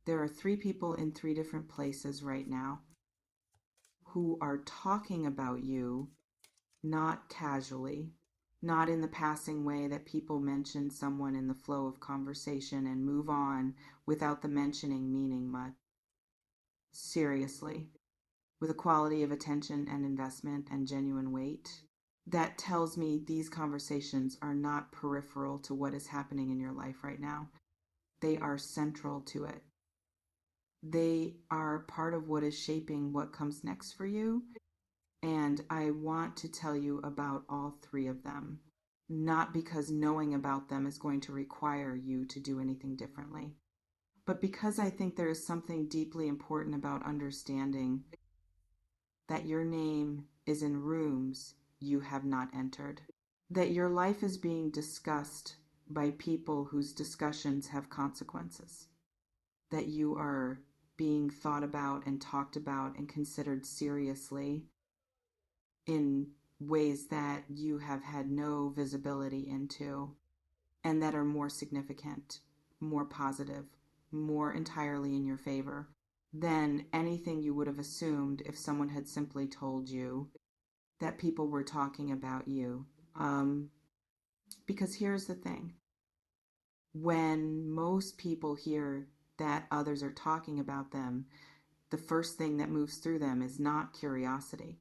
There are three people in three different places right now who are talking about you, not casually, not in the passing way that people mention someone in the flow of conversation and move on without the mentioning meaning much. Seriously, with a quality of attention and investment and genuine weight. That tells me these conversations are not peripheral to what is happening in your life right now. They are central to it. They are part of what is shaping what comes next for you. And I want to tell you about all three of them, not because knowing about them is going to require you to do anything differently, but because I think there is something deeply important about understanding that your name is in rooms you have not entered, that your life is being discussed by people whose discussions have consequences, that you are being thought about and talked about and considered seriously in ways that you have had no visibility into, and that are more significant, more positive, more entirely in your favor than anything you would have assumed if someone had simply told you that people were talking about you. Because here's the thing, when most people hear that others are talking about them, the first thing that moves through them is not curiosity.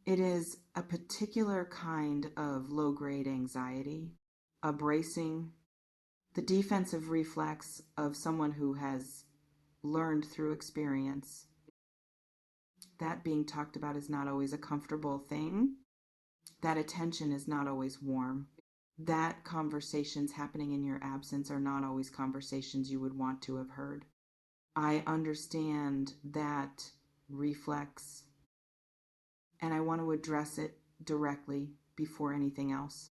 It is a particular kind of low-grade anxiety, a bracing, the defensive reflex of someone who has learned through experience that being talked about is not always a comfortable thing, that attention is not always warm, that conversations happening in your absence are not always conversations you would want to have heard. I understand that reflex, and I want to address it directly before anything else.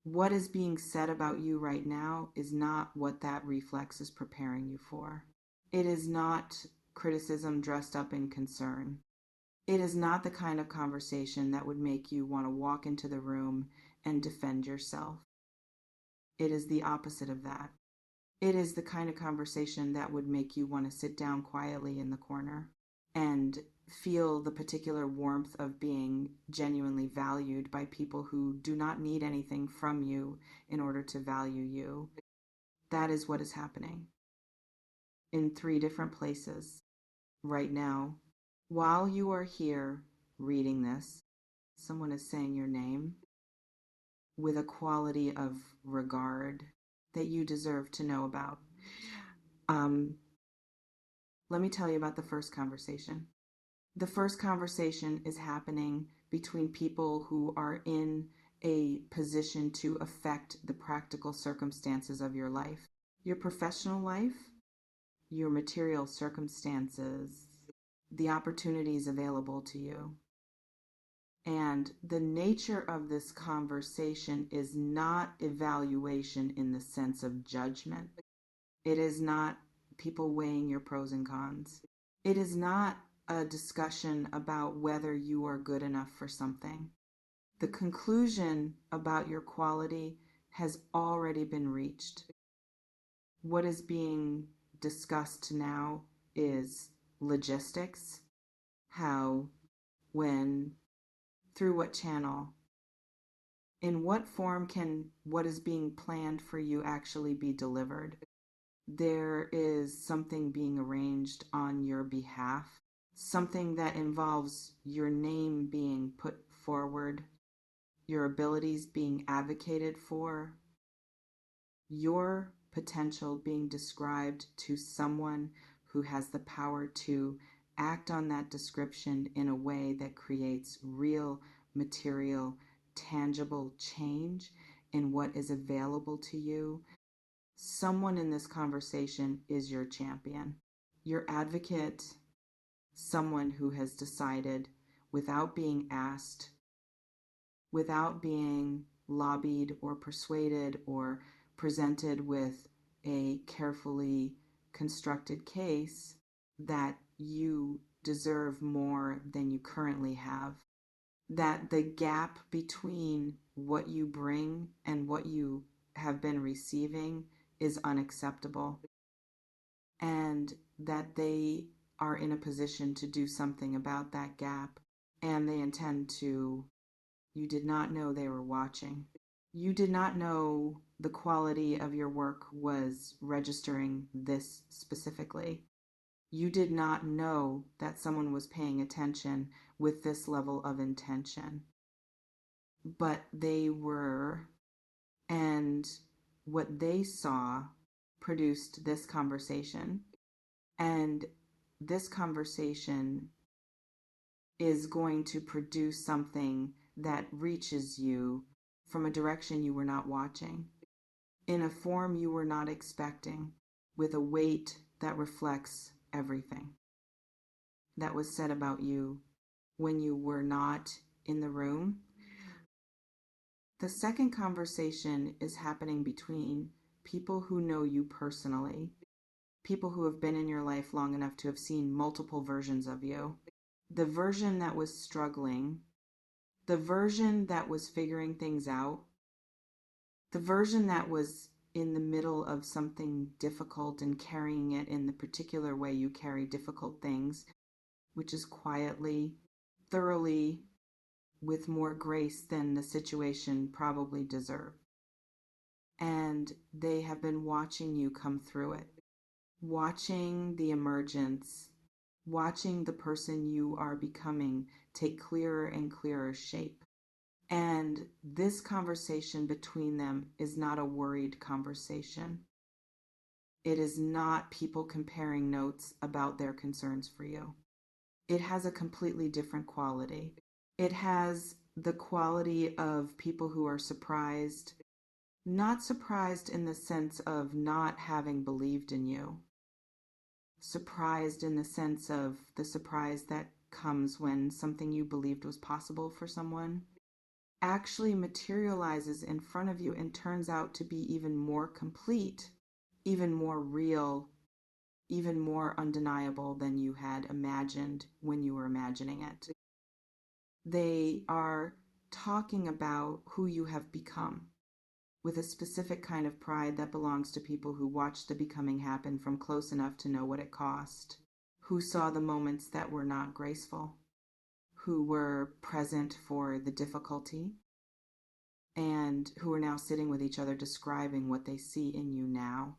What is being said about you right now is not what that reflex is preparing you for. It is not criticism dressed up in concern. It is not the kind of conversation that would make you want to walk into the room and defend yourself. It is the opposite of that. It is the kind of conversation that would make you want to sit down quietly in the corner and feel the particular warmth of being genuinely valued by people who do not need anything from you in order to value you. That is what is happening in three different places right now. While you are here reading this, someone is saying your name with a quality of regard that you deserve to know about. Let me tell you about the first conversation. The first conversation is happening between people who are in a position to affect the practical circumstances of your life, your professional life, your material circumstances, the opportunities available to you. And the nature of this conversation is not evaluation in the sense of judgment. It is not people weighing your pros and cons. It is not a discussion about whether you are good enough for something. The conclusion about your quality has already been reached. What is being discussed now is logistics, how, when, through what channel, in what form can what is being planned for you actually be delivered. There is something being arranged on your behalf, something that involves your name being put forward, your abilities being advocated for, your potential being described to someone who has the power to act on that description in a way that creates real, material, tangible change in what is available to you. Someone in this conversation is your champion, your advocate, someone who has decided without being asked, without being lobbied or persuaded or presented with a carefully constructed case, that you deserve more than you currently have, that the gap between what you bring and what you have been receiving is unacceptable, and that they are in a position to do something about that gap, and they intend to. You did not know they were watching. You did not know the quality of your work was registering this specifically. You did not know that someone was paying attention with this level of intention. But they were, and what they saw produced this conversation. And this conversation is going to produce something that reaches you from a direction you were not watching, in a form you were not expecting, with a weight that reflects everything that was said about you when you were not in the room. The second conversation is happening between people who know you personally, people who have been in your life long enough to have seen multiple versions of you. The version that was struggling, the version that was figuring things out, the version that was in the middle of something difficult and carrying it in the particular way you carry difficult things, which is quietly, thoroughly, with more grace than the situation probably deserved. And they have been watching you come through it, watching the emergence, watching the person you are becoming take clearer and clearer shape. And this conversation between them is not a worried conversation. It is not people comparing notes about their concerns for you. It has a completely different quality. It has the quality of people who are surprised, not surprised in the sense of not having believed in you, surprised in the sense of the surprise that comes when something you believed was possible for someone actually materializes in front of you and turns out to be even more complete, even more real, even more undeniable than you had imagined when you were imagining it. They are talking about who you have become with a specific kind of pride that belongs to people who watched the becoming happen from close enough to know what it cost, who saw the moments that were not graceful, who were present for the difficulty, and who are now sitting with each other describing what they see in you now,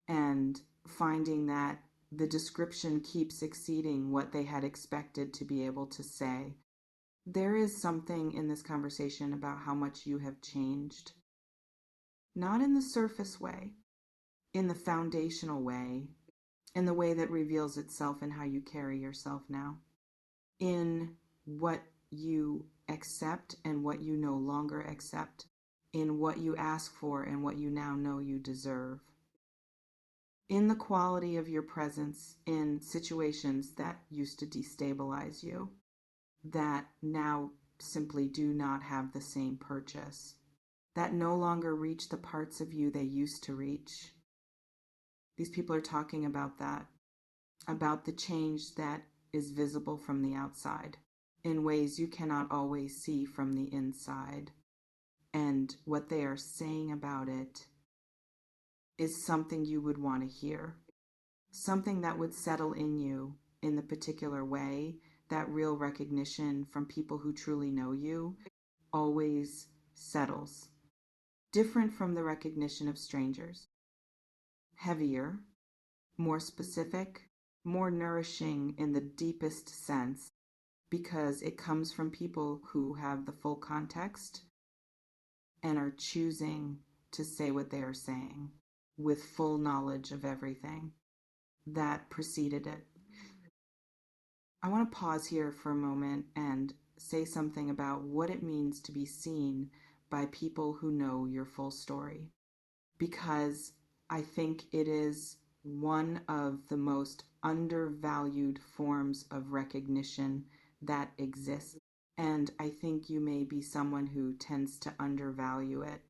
and finding that the description keeps exceeding what they had expected to be able to say. There is something in this conversation about how much you have changed. Not in the surface way, in the foundational way, in the way that reveals itself in how you carry yourself now, in what you accept and what you no longer accept, in what you ask for and what you now know you deserve, in the quality of your presence in situations that used to destabilize you, that now simply do not have the same purchase, that no longer reach the parts of you they used to reach. These people are talking about that, about the change that is visible from the outside in ways you cannot always see from the inside. And what they are saying about it is something you would want to hear, something that would settle in you in the particular way that real recognition from people who truly know you always settles. Different from the recognition of strangers. Heavier, more specific, more nourishing in the deepest sense, because it comes from people who have the full context and are choosing to say what they are saying with full knowledge of everything that preceded it. I want to pause here for a moment and say something about what it means to be seen by people who know your full story, because I think it is one of the most undervalued forms of recognition that exists. And I think you may be someone who tends to undervalue it.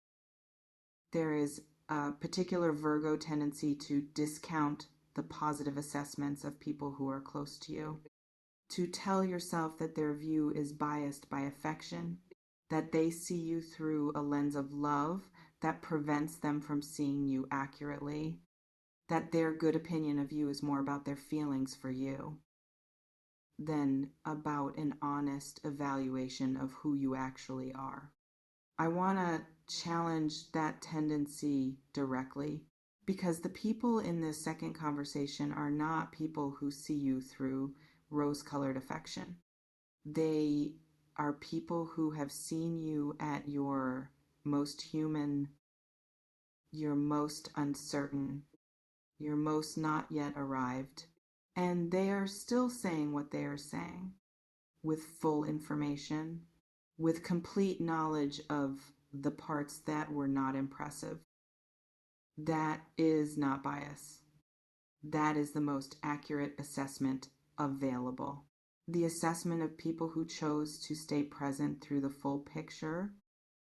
There is a particular Virgo tendency to discount the positive assessments of people who are close to you, to tell yourself that their view is biased by affection, that they see you through a lens of love that prevents them from seeing you accurately, that their good opinion of you is more about their feelings for you than about an honest evaluation of who you actually are. I want to challenge that tendency directly, because the people in this second conversation are not people who see you through rose-colored affection. They are people who have seen you at your most human, your most uncertain, your most not yet arrived. And they are still saying what they are saying with full information, with complete knowledge of the parts that were not impressive. That is not bias. That is the most accurate assessment available. The assessment of people who chose to stay present through the full picture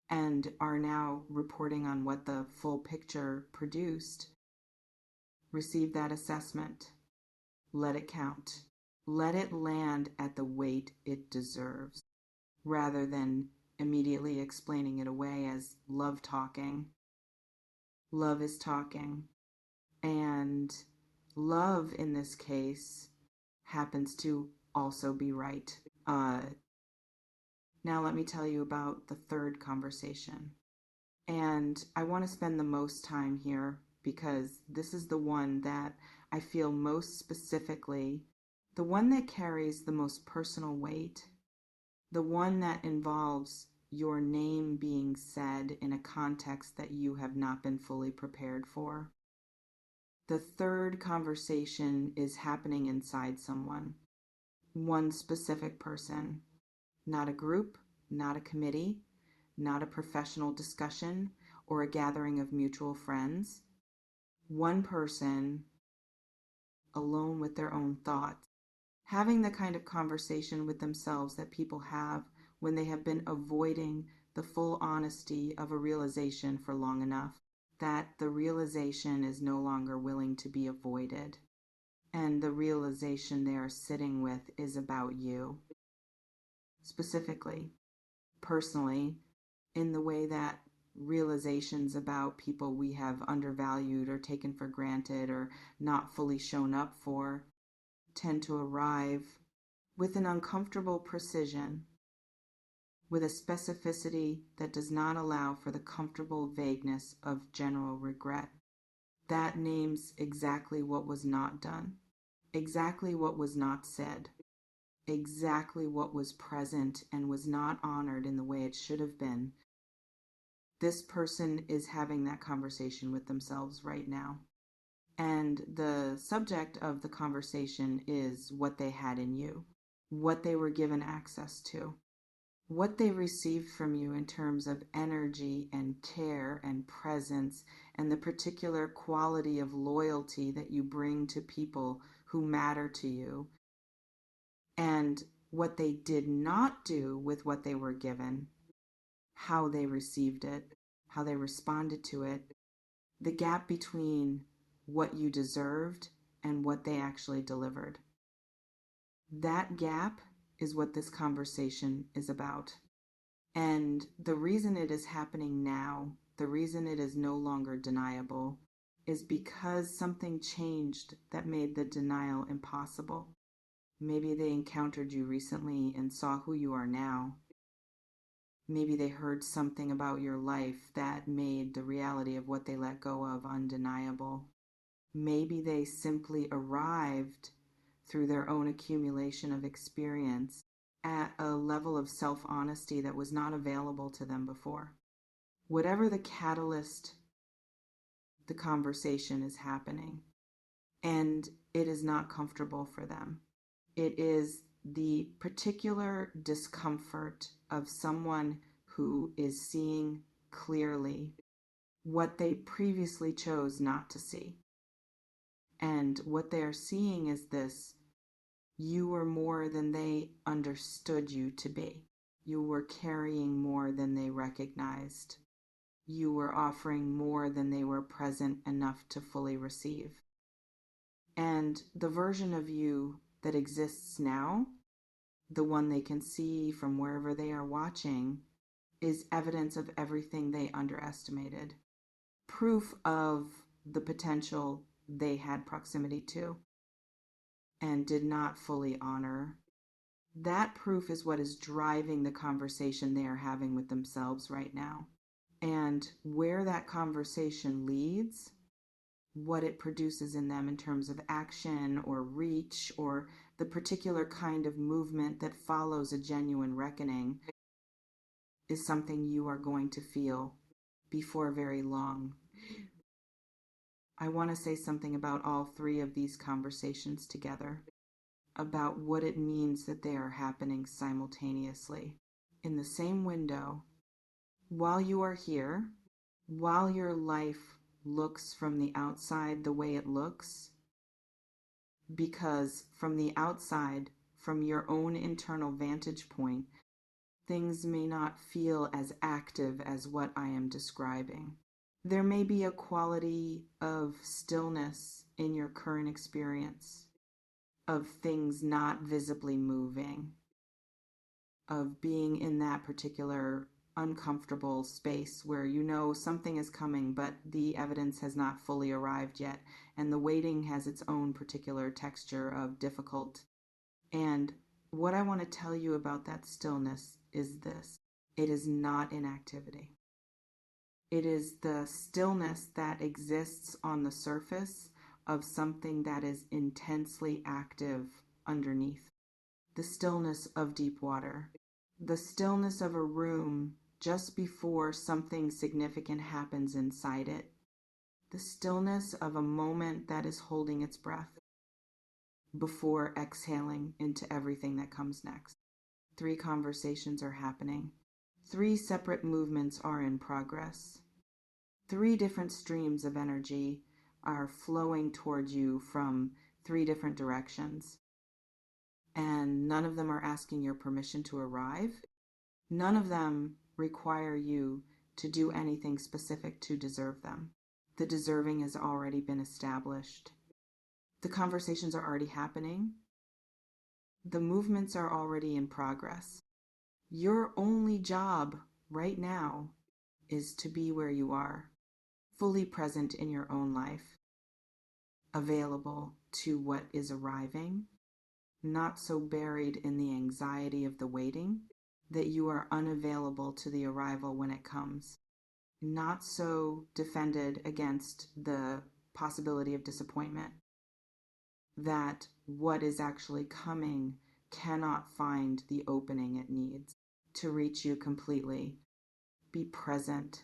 and are now reporting on what the full picture produced. Receive that assessment. Let it count. Let it land at the weight it deserves, rather than immediately explaining it away as love talking. Love is talking. And love, in this case, happens to also be right. Now let me tell you about the third conversation. And I want to spend the most time here because this is the one that I feel most specifically, the one that carries the most personal weight, the one that involves your name being said in a context that you have not been fully prepared for. The third conversation is happening inside someone, one specific person, not a group, not a committee, not a professional discussion or a gathering of mutual friends. One person alone with their own thoughts, having the kind of conversation with themselves that people have when they have been avoiding the full honesty of a realization for long enough that the realization is no longer willing to be avoided. And the realization they are sitting with is about you. Specifically, personally, in the way that realizations about people we have undervalued or taken for granted or not fully shown up for tend to arrive with an uncomfortable precision, with a specificity that does not allow for the comfortable vagueness of general regret. That names exactly what was not done, exactly what was not said, exactly what was present and was not honored in the way it should have been. This person is having that conversation with themselves right now. And the subject of the conversation is what they had in you, what they were given access to, what they received from you in terms of energy and care and presence and the particular quality of loyalty that you bring to people who matter to you, and what they did not do with what they were given, how they received it, how they responded to it, the gap between what you deserved and what they actually delivered. That gap is what this conversation is about. And the reason it is happening now, the reason it is no longer deniable, is because something changed that made the denial impossible. Maybe they encountered you recently and saw who you are now. Maybe they heard something about your life that made the reality of what they let go of undeniable. Maybe they simply arrived through their own accumulation of experience at a level of self-honesty that was not available to them before. Whatever the catalyst, the conversation is happening, and it is not comfortable for them. It is the particular discomfort of someone who is seeing clearly what they previously chose not to see. And what they are seeing is this: you were more than they understood you to be. You were carrying more than they recognized. You were offering more than they were present enough to fully receive. And the version of you that exists now, the one they can see from wherever they are watching, is evidence of everything they underestimated. Proof of the potential they had proximity to and did not fully honor. That proof is what is driving the conversation they are having with themselves right now. And where that conversation leads, what it produces in them in terms of action or reach or the particular kind of movement that follows a genuine reckoning, is something you are going to feel before very long. I want to say something about all three of these conversations together, about what it means that they are happening simultaneously in the same window while you are here, while your life looks from the outside the way it looks, because from the outside, from your own internal vantage point, things may not feel as active as what I am describing. There may be a quality of stillness in your current experience, of things not visibly moving, of being in that particular uncomfortable space where you know something is coming, but the evidence has not fully arrived yet, and the waiting has its own particular texture of difficult. And what I want to tell you about that stillness is this: it is not inactivity. It is the stillness that exists on the surface of something that is intensely active underneath. The stillness of deep water, the stillness of a room just before something significant happens inside it, the stillness of a moment that is holding its breath before exhaling into everything that comes next. 3 conversations are happening. 3 separate movements are in progress. 3 different streams of energy are flowing towards you from 3 different directions. And none of them are asking your permission to arrive. None of them require you to do anything specific to deserve them. The deserving has already been established. The conversations are already happening. The movements are already in progress. Your only job right now is to be where you are, fully present in your own life, available to what is arriving, not so buried in the anxiety of the waiting that you are unavailable to the arrival when it comes, not so defended against the possibility of disappointment that what is actually coming cannot find the opening it needs to reach you completely. Be present,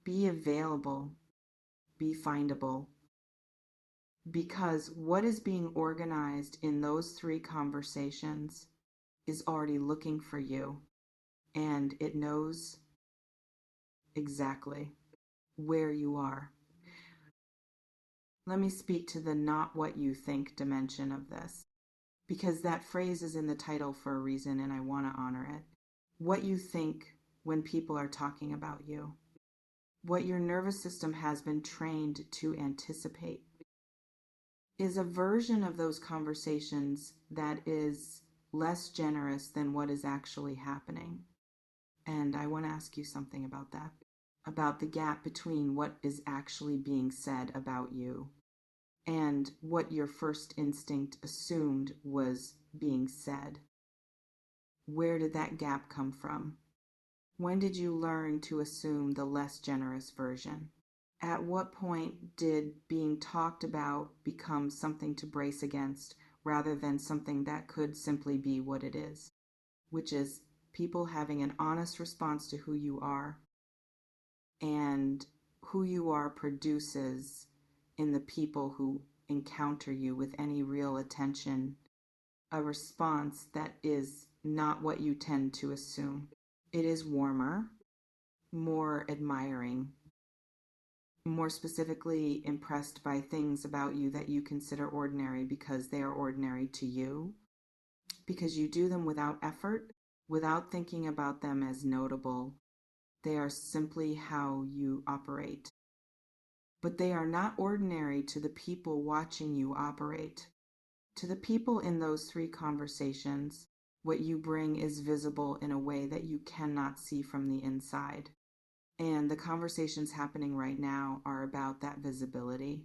be available, be findable. Because what is being organized in those 3 conversations is already looking for you, and it knows exactly where you are. Let me speak to the not what you think dimension of this, because that phrase is in the title for a reason and I want to honor it. What you think when people are talking about you, what your nervous system has been trained to anticipate, is a version of those conversations that is less generous than what is actually happening. And I want to ask you something about that, about the gap between what is actually being said about you and what your first instinct assumed was being said. Where did that gap come from? When did you learn to assume the less generous version? At what point did being talked about become something to brace against rather than something that could simply be what it is, which is people having an honest response to who you are, and who you are produces in the people who encounter you with any real attention, a response that is not what you tend to assume. It is warmer, more admiring, more specifically impressed by things about you that you consider ordinary because they are ordinary to you, because you do them without effort, without thinking about them as notable. They are simply how you operate. But they are not ordinary to the people watching you operate. To the people in those 3 conversations, what you bring is visible in a way that you cannot see from the inside. And the conversations happening right now are about that visibility.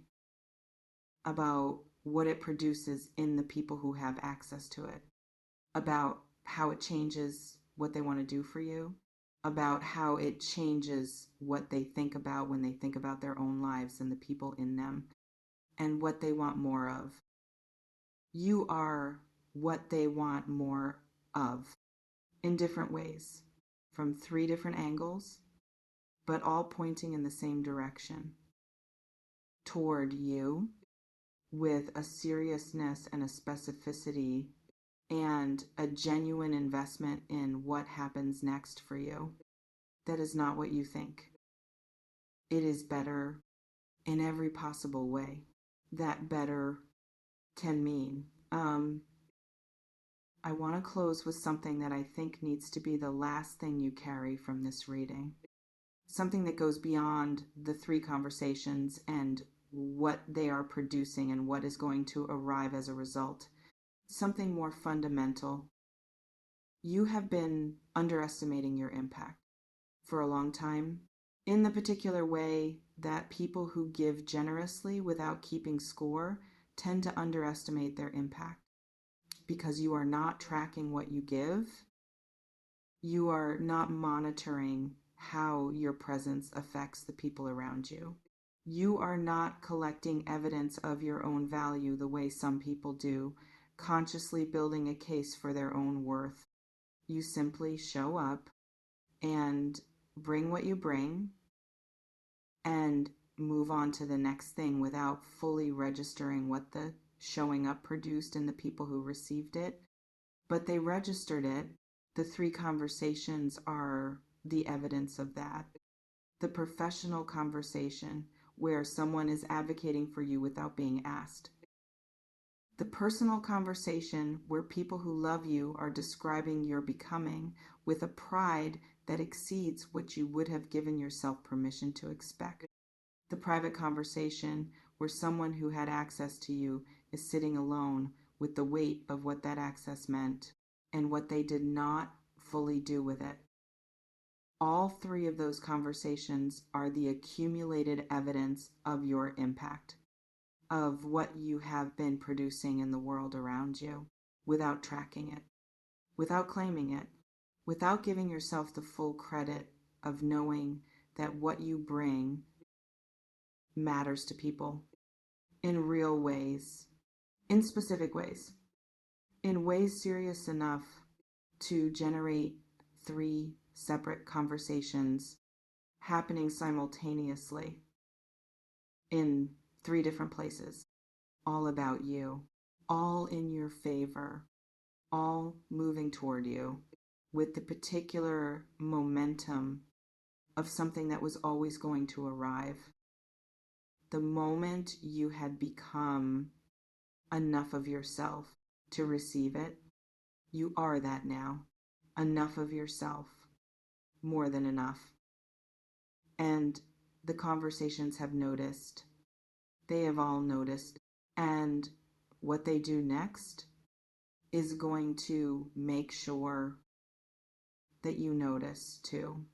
about what it produces in the people who have access to it, about how it changes what they want to do for you, about how it changes what they think about when they think about their own lives and the people in them, and what they want more of. You are what they want more of in different ways, from 3 different angles, but all pointing in the same direction toward you, with a seriousness and a specificity and a genuine investment in what happens next for you. That is not what you think. It is better in every possible way. That better can mean. I want to close with something that I think needs to be the last thing you carry from this reading. Something that goes beyond the 3 conversations and what they are producing and what is going to arrive as a result. Something more fundamental. You have been underestimating your impact for a long time, in the particular way that people who give generously without keeping score tend to underestimate their impact. Because you are not tracking what you give, you are not monitoring how your presence affects the people around you. You are not collecting evidence of your own value the way some people do, consciously building a case for their own worth. You simply show up and bring what you bring and move on to the next thing without fully registering what the showing up produced in the people who received it. But they registered it. The 3 conversations are the evidence of that. The professional conversation where someone is advocating for you without being asked. The personal conversation where people who love you are describing your becoming with a pride that exceeds what you would have given yourself permission to expect. The private conversation where someone who had access to you is sitting alone with the weight of what that access meant and what they did not fully do with it. All 3 of those conversations are the accumulated evidence of your impact, of what you have been producing in the world around you, without tracking it, without claiming it, without giving yourself the full credit of knowing that what you bring matters to people in real ways, in specific ways, in ways serious enough to generate 3 separate conversations happening simultaneously in 3 different places, all about you, all in your favor, all moving toward you with the particular momentum of something that was always going to arrive. The moment you had become enough of yourself to receive it, you are that now. Enough of yourself. More than enough. And the conversations have noticed. They have all noticed. And what they do next is going to make sure that you notice too.